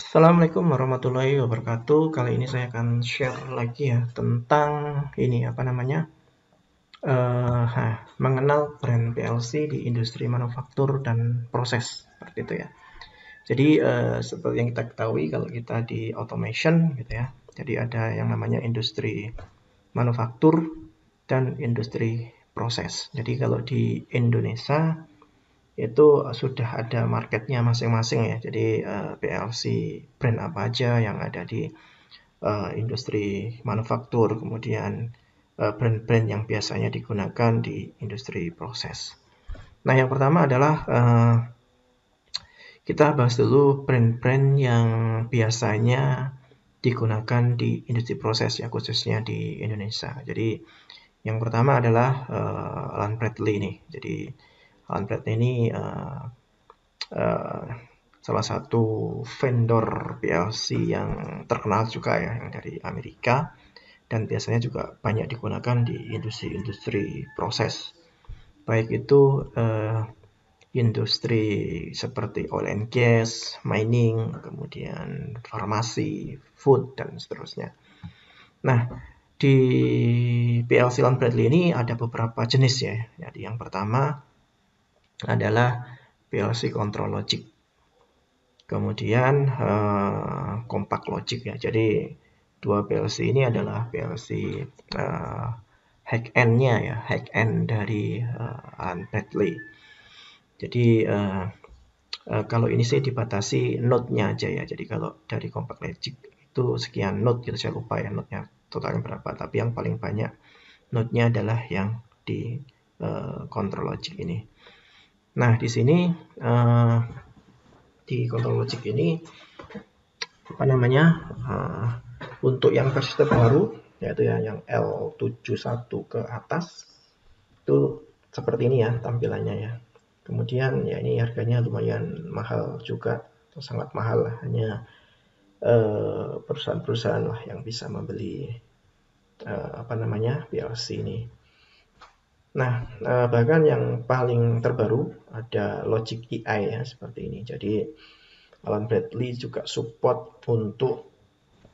Assalamualaikum warahmatullahi wabarakatuh. Kali ini saya akan share lagi ya tentang ini apa namanya mengenal brand PLC di industri manufaktur dan proses seperti itu ya. Jadi seperti yang kita ketahui kalau kita di automation gitu ya. Jadi ada yang namanya industri manufaktur dan industri proses. Jadi kalau di Indonesia itu sudah ada marketnya masing-masing ya. Jadi PLC brand apa aja yang ada di industri manufaktur, kemudian brand-brand yang biasanya digunakan di industri proses. Nah, yang pertama adalah kita bahas dulu brand-brand yang biasanya digunakan di industri proses ya, khususnya di Indonesia. Jadi yang pertama adalah Allen Bradley nih. Jadi Allen Bradley ini uh, salah satu vendor PLC yang terkenal juga ya, yang dari Amerika dan biasanya juga banyak digunakan di industri-industri proses. Baik itu industri seperti oil and gas, mining, kemudian farmasi, food, dan seterusnya. Nah, di PLC Allen Bradley ini ada beberapa jenis ya. Jadi yang pertama adalah PLC Control Logic. Kemudian Compact Logic ya. Jadi dua PLC ini adalah PLC high-end-nya ya, high-end dari Allen Bradley. Jadi kalau ini sih dibatasi node-nya aja ya. Jadi kalau dari Compact Logic itu sekian node gitu, saya lupa ya node-nya totalnya berapa. Tapi yang paling banyak node-nya adalah yang di Control Logic ini. Nah, di sini di Control Logic ini apa namanya untuk yang versi terbaru yaitu ya yang L71 ke atas itu seperti ini ya tampilannya ya. Kemudian ya ini harganya lumayan mahal juga, sangat mahal lah, hanya perusahaan-perusahaan lah yang bisa membeli apa namanya PLC ini. Nah, bahkan yang paling terbaru ada Logic EI ya seperti ini. Jadi Allen Bradley juga support untuk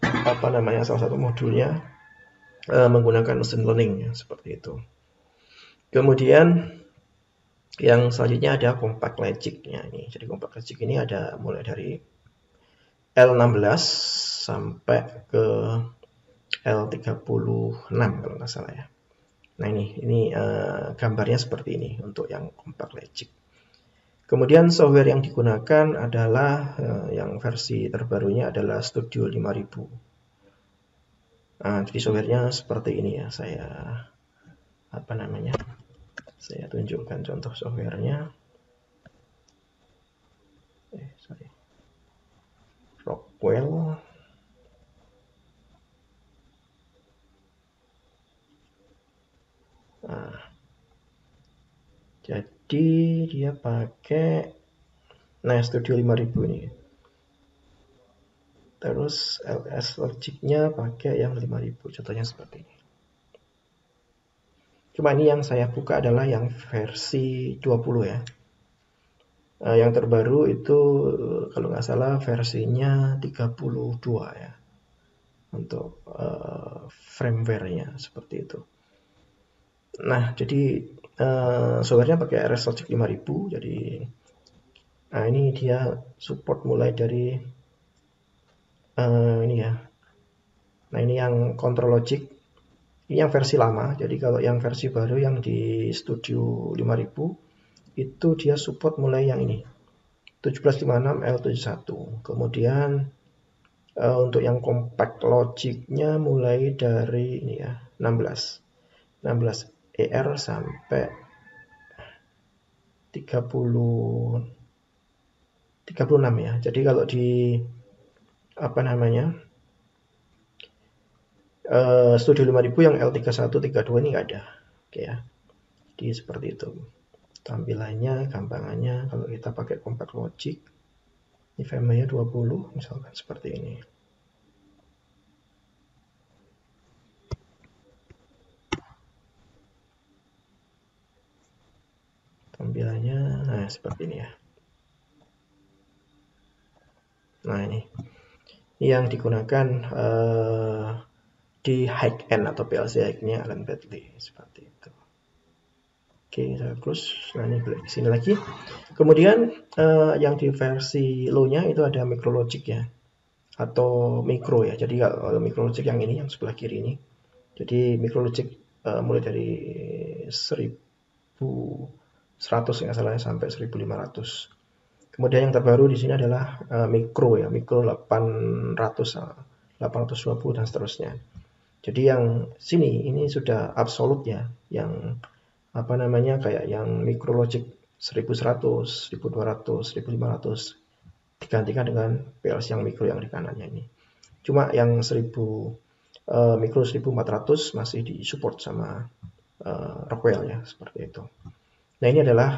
apa namanya salah satu modulnya menggunakan mesin learning ya, seperti itu. Kemudian yang selanjutnya ada Compact Logic ya ini. Jadi Compact Logic ini ada mulai dari L16 sampai ke L36 kalau nggak salah ya. Nah ini gambarnya seperti ini untuk yang Compact Logic. Kemudian software yang digunakan adalah yang versi terbarunya adalah Studio 5000. Nah, jadi softwarenya seperti ini ya. Saya apa namanya? Saya tunjukkan contoh softwarenya. Rockwell. Nah, jadi dia pakai Studio 5000 ini. Terus LS Logic-nya pakai yang 5000, contohnya seperti ini. Cuma ini yang saya buka adalah yang versi 20 ya. Yang terbaru itu kalau nggak salah versinya 32 ya. Untuk firmware-nya seperti itu. Nah, jadi softwarenya pakai RS Logic 5000. Jadi nah ini dia support mulai dari ini ya. Nah, ini yang Control Logic. Ini yang versi lama. Jadi kalau yang versi baru yang di Studio 5000 itu dia support mulai yang ini. 1756 L71. Kemudian untuk yang Compact Logic-nya mulai dari ini ya, 16 ER sampai 36 ya. Jadi kalau di apa namanya Studio 5000 yang L31 32 ini nggak ada. Oke ya. Jadi seperti itu tampilannya, gampangannya. Kalau kita pakai Compact Logic ini family-nya 20 misalkan seperti ini. Tampilannya nah seperti ini ya. Nah ini yang digunakan di high end atau PLC high-nya Allen Bradley seperti itu. Oke, saya close. Nah, ini balik ke sini lagi. Kemudian yang di versi low-nya itu ada micrologic ya, atau micro ya. Jadi kalau micrologic yang ini, yang sebelah kiri ini. Jadi micrologic mulai dari 1100 nggak salah sampai 1500. Kemudian yang terbaru di sini adalah micro ya, micro 800, 820 dan seterusnya. Jadi yang sini ini sudah absolut ya, yang apa namanya kayak yang micrologic 1100, 1200, 1500 digantikan dengan PLC yang mikro yang di kanannya ini. Cuma yang 1000 mikro 1400 masih disupport sama Rockwell ya, seperti itu. Nah, ini adalah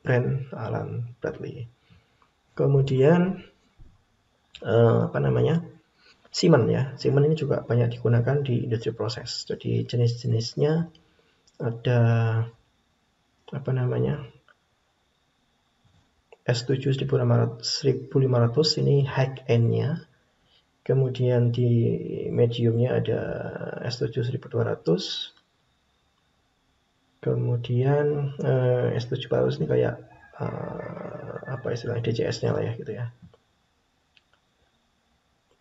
brand Allen Bradley. Kemudian apa namanya? Siemens ya. Siemens ini juga banyak digunakan di industri proses. Jadi jenis-jenisnya ada apa namanya? S7 1500 ini high end-nya. Kemudian di mediumnya ada S7 1200. Kemudian S700 ini kayak apa istilahnya DCS-nya lah ya gitu ya.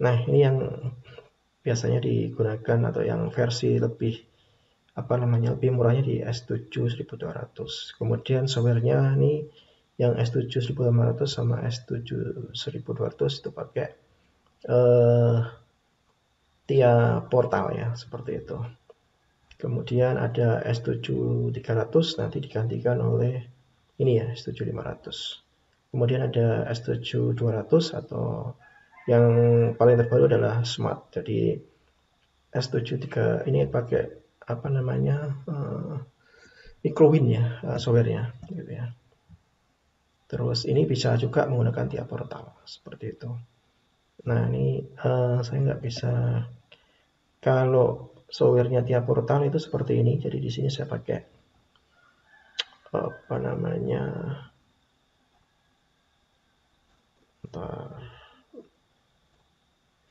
Nah, ini yang biasanya digunakan atau yang versi lebih apa namanya lebih murahnya di S7 1200. Kemudian softwarenya ini yang S7 1500 sama S7 1200 itu pakai TIA Portal ya, seperti itu. Kemudian ada S7 300 nanti digantikan oleh ini ya, S7 500. Kemudian ada S7 200 atau yang paling terbaru adalah Smart. Jadi S7 3 ini pakai apa namanya microwin ya softwarenya gitu ya. Terus ini bisa juga menggunakan TIA Portal seperti itu. Nah, ini saya nggak bisa, kalau softwarenya TIA Portal itu seperti ini. Jadi di sini saya pakai apa namanya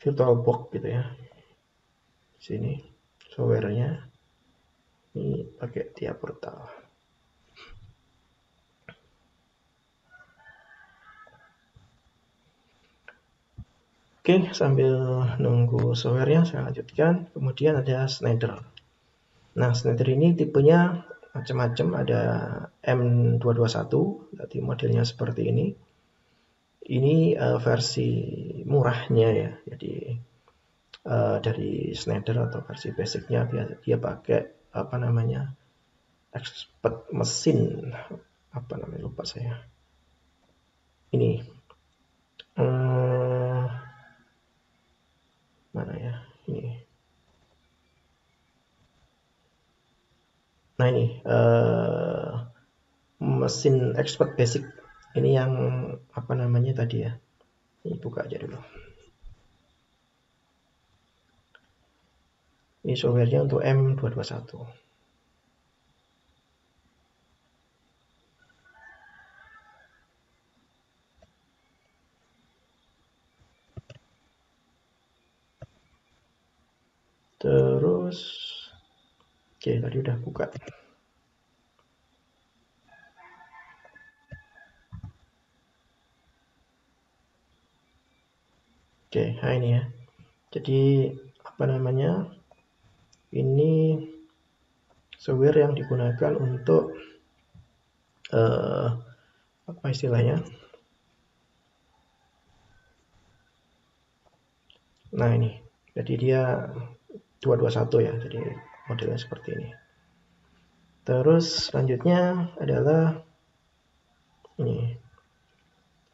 VirtualBox gitu ya. Di sini softwarenya ini pakai TIA Portal. Oke, sambil nunggu softwarenya saya lanjutkan. Kemudian ada Schneider. Nah, Schneider ini tipenya macam-macam, ada M221, berarti modelnya seperti ini. Ini versi murahnya ya, jadi dari Schneider atau versi basicnya dia pakai apa namanya expert mesin, apa namanya lupa saya. Ini mana ya ini. Nah, ini mesin expert basic ini yang apa namanya tadi ya. Ini buka aja dulu. Ini softwarenya untuk M221. Terus oke, tadi udah buka. Oke, nah ini ya. Jadi apa namanya? Ini software yang digunakan untuk apa istilahnya? Nah, ini. Jadi dia 221 ya. Jadi modelnya seperti ini. Terus selanjutnya adalah ini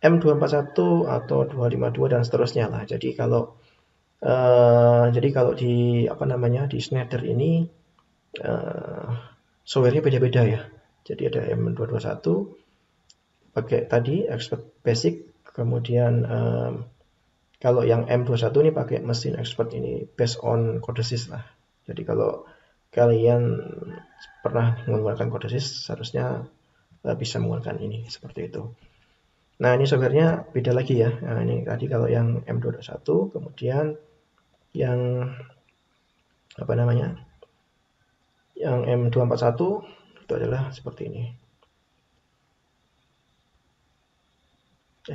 M241 atau 252 dan seterusnya lah. Jadi kalau di apa namanya di Schneider ini softwarenya beda-beda ya. Jadi ada M221 pakai tadi expert basic, kemudian kalau yang M21 ini pakai mesin expert ini based on codesys lah. Jadi kalau kalian pernah menggunakan codesys seharusnya bisa menggunakan ini seperti itu. Nah, ini softwarenya beda lagi ya. Nah, ini tadi kalau yang M221, kemudian yang apa namanya? Yang M241 itu adalah seperti ini.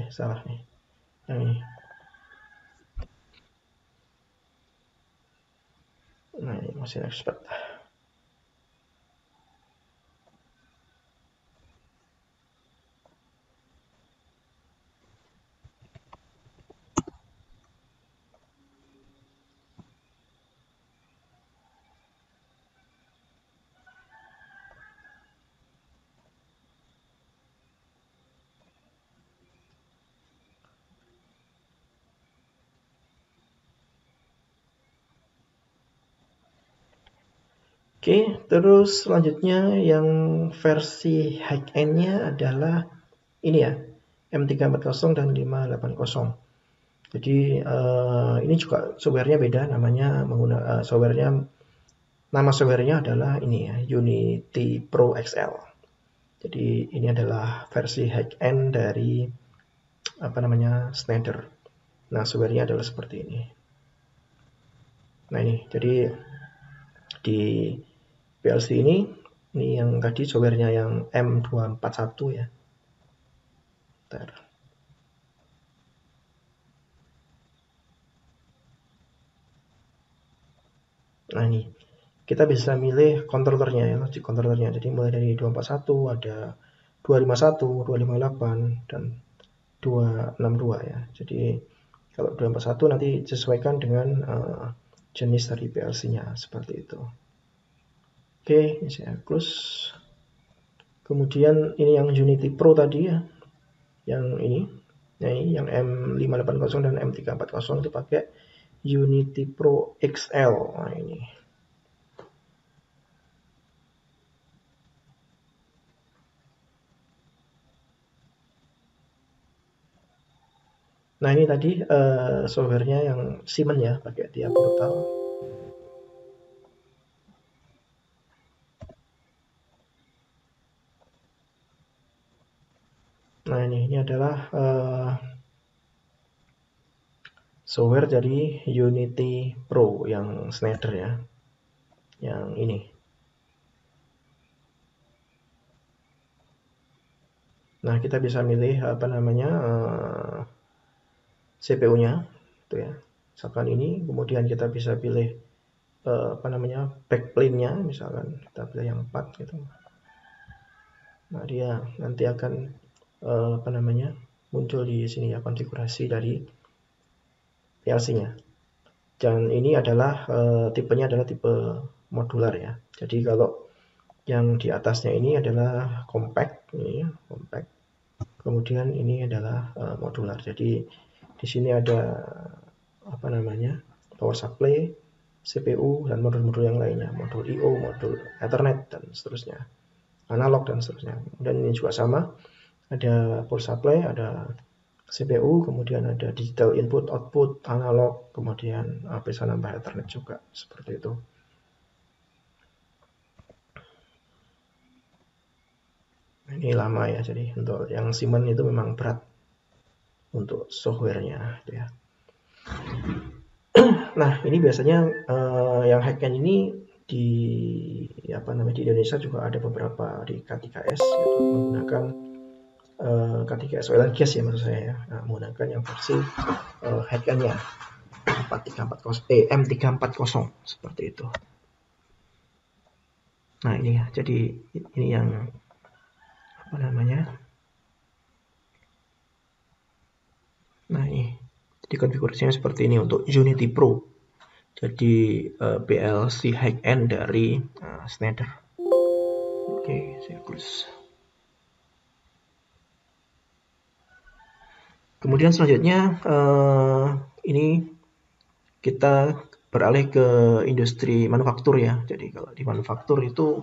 Salah nih. Yang ini. Nah, ini mesin expert. Oke, terus selanjutnya yang versi high-end-nya adalah ini ya, M340 dan 580. Jadi ini juga softwarenya beda, namanya nama softwarenya adalah ini ya, Unity Pro XL. Jadi ini adalah versi high-end dari apa namanya Schneider. Nah, softwarenya adalah seperti ini. Nah, ini jadi di PLC ini yang tadi softwarenya yang M241 ya. Bentar. Nah, ini kita bisa milih controllernya ya, logic controllernya. Jadi mulai dari 241 ada 251, 258 dan 262 ya. Jadi kalau 241 nanti disesuaikan dengan jenis dari PLC-nya seperti itu. Oke, ini saya close. Kemudian ini yang Unity Pro tadi ya. Yang ini. Nah, ini yang M580 dan M340 itu pakai Unity Pro XL. Nah, ini. Nah, ini tadi softwarenya yang Siemens ya, pakai dia portal. Nah, ini adalah software dari Unity Pro yang Schneider ya. Yang ini. Nah, kita bisa milih apa namanya CPU-nya itu ya. Misalkan ini, kemudian kita bisa pilih apa namanya backplane-nya, misalkan kita pilih yang 4 gitu. Nah, dia nanti akan apa namanya muncul di sini ya konfigurasi dari PLC-nya. Dan ini adalah tipenya adalah tipe modular ya. Jadi kalau yang di atasnya ini adalah compact, ini ya, compact. Kemudian ini adalah modular. Jadi di sini ada apa namanya power supply, CPU dan modul-modul yang lainnya, modul I/O, modul Ethernet dan seterusnya, analog dan seterusnya. Dan ini juga sama, ada power supply, ada CPU, kemudian ada digital input, output, analog, kemudian bisa nambah Ethernet juga, seperti itu. Ini lama ya, jadi untuk yang Siemens itu memang berat untuk softwarenya gitu ya. Nah, ini biasanya yang high-end ini di di Indonesia juga ada beberapa di K3S gitu, menggunakan K3S oil and gas ya maksud saya ya. Nah, menggunakan yang versi high-end-nya M340 seperti itu. Nah, ini ya. Jadi ini yang apa namanya? Nah, ini jadi konfigurasinya seperti ini untuk Unity Pro. Jadi PLC high-end dari Schneider. Oke, saya close. Kemudian selanjutnya ini kita beralih ke industri manufaktur ya. Jadi kalau di manufaktur itu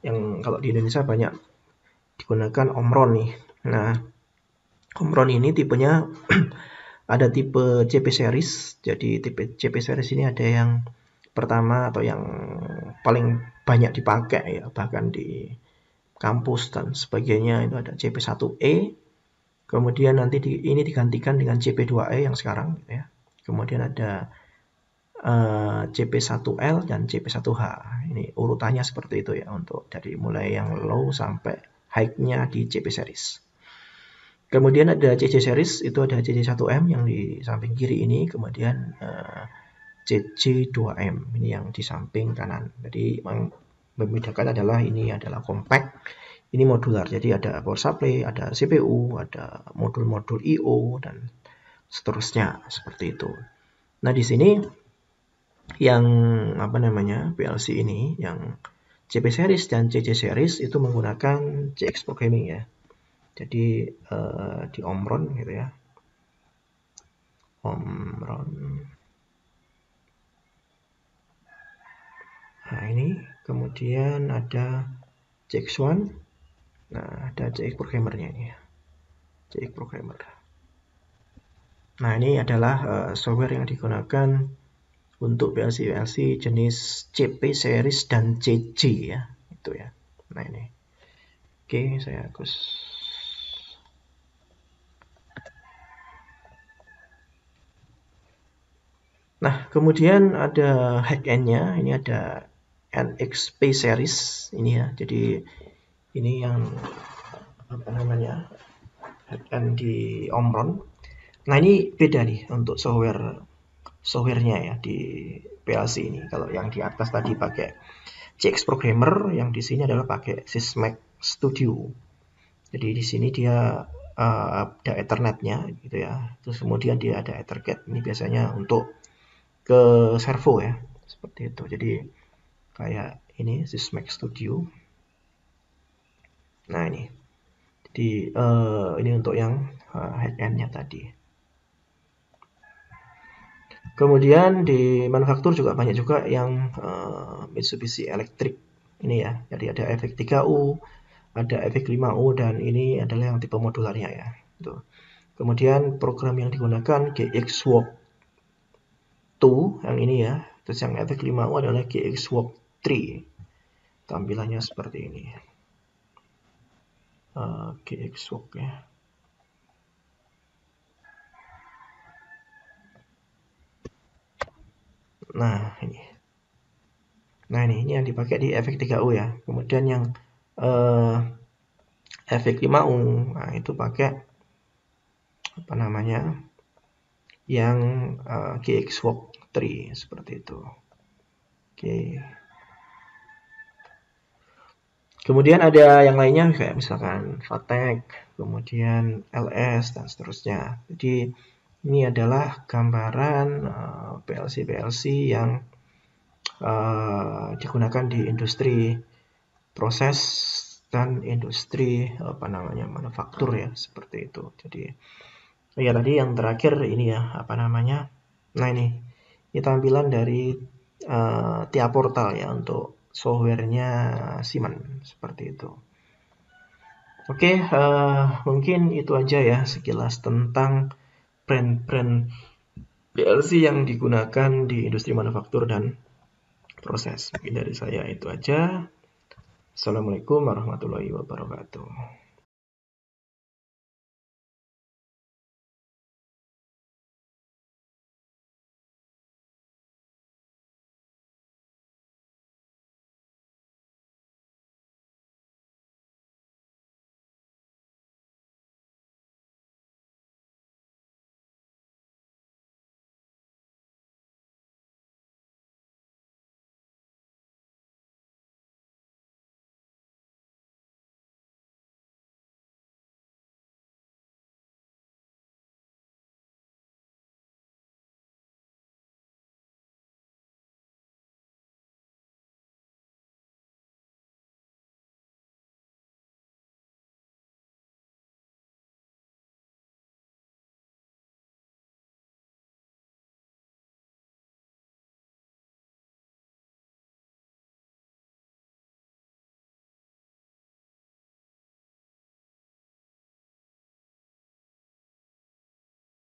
yang kalau di Indonesia banyak digunakan Omron nih. Nah, Omron ini tipenya ada tipe CP series. Jadi tipe CP series ini ada yang pertama atau yang paling banyak dipakai ya, bahkan di kampus dan sebagainya itu ada CP1E, Kemudian nanti ini digantikan dengan CP2E yang sekarang, gitu ya. Kemudian ada CP1L dan CP1H. Ini urutannya seperti itu ya, untuk dari mulai yang low sampai high-nya di CP series. Kemudian ada CC series, itu ada CC1M yang di samping kiri ini, kemudian CC2M ini yang di samping kanan. Jadi membedakan adalah ini adalah compact, ini modular. Jadi ada power supply, ada CPU, ada modul-modul I/O dan seterusnya seperti itu. Nah, di sini yang PLC ini yang CP series dan CC series itu menggunakan CX programming ya. Jadi di Omron gitu ya. Omron. Nah, ini kemudian ada CX1. Nah, ada CX programmernya ini ya. CX programmer. Nah, ini adalah software yang digunakan untuk PLC jenis CP series dan CC ya. Itu ya. Nah, ini. Oke, saya hapus. Nah, kemudian ada hack-end-nya. Ini ada NXP series ini ya. Jadi ini yang hack-end di Omron. Nah, ini beda nih untuk softwarenya ya di PLC ini. Kalau yang di atas tadi pakai CX Programmer, yang di sini adalah pakai Sysmex Studio. Jadi di sini dia ada Ethernet-nya gitu ya. Terus kemudian dia ada Ethergate. Ini biasanya untuk ke servo ya, seperti itu. Jadi kayak ini Sysmex Studio. Nah, ini. Jadi ini untuk yang head-end-nya tadi. Kemudian di manufaktur juga banyak juga yang Mitsubishi Electric ini ya. Jadi ada FX3U, ada FX5U, dan ini adalah yang tipe modularnya ya. Tuh. Kemudian program yang digunakan GXWork 2 yang ini ya. Terus yang FX5U adalah GXWork 3. Tampilannya seperti ini. GXWork ya. Nah, ini. Nah, ini yang dipakai di FX3U ya. Kemudian yang FX5U, nah itu pakai yang GXWork 3 seperti itu. Oke. Kemudian ada yang lainnya kayak misalkan Vatek, kemudian LS dan seterusnya. Jadi ini adalah gambaran PLC yang digunakan di industri proses dan industri manufaktur ya, seperti itu. Jadi ya tadi yang terakhir ini ya nah ini tampilan dari tiap portal ya untuk softwarenya Siemens seperti itu. Oke, mungkin itu aja ya sekilas tentang brand-brand PLC yang digunakan di industri manufaktur dan proses. Mungkin dari saya itu aja. Assalamualaikum warahmatullahi wabarakatuh.